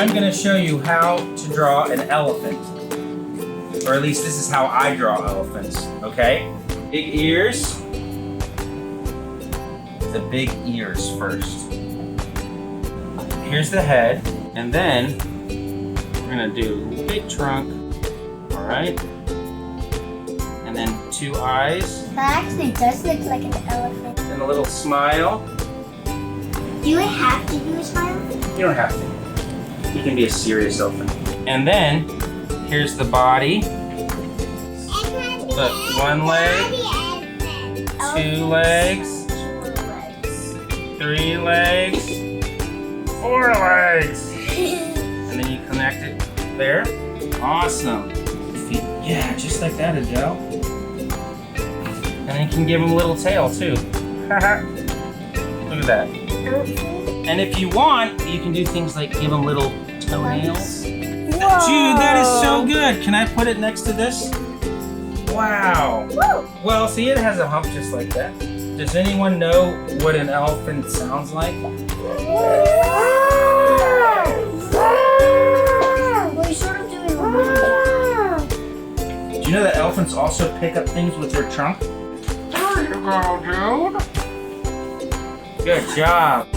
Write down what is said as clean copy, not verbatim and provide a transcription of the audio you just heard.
I'm going to show you how to draw an elephant. Or at least this is how I draw elephants, okay? Big ears. The big ears first. Here's the head, and then we're gonna do big trunk, all right? And then 2 eyes. That actually does look like an elephant. And a little smile. Do you have to do a smile? You don't have to. You can be a serious elephant. And then here's the body. Look, 1 leg, 2 legs. 3 legs, 4 legs, and then you connect it there. Awesome. Feet. Yeah, just like that, Adele. And then you can give them a little tail too. Look at that. And if you want, you can do things like give them little toenails. Dude, that is so good. Can I put it next to this? Wow. Woo. Well, see, it has a hump just like that. Does anyone know what an elephant sounds like? Well, you're sort of doing Do you know that elephants also pick up things with their trunk? There you go, dude. Good job.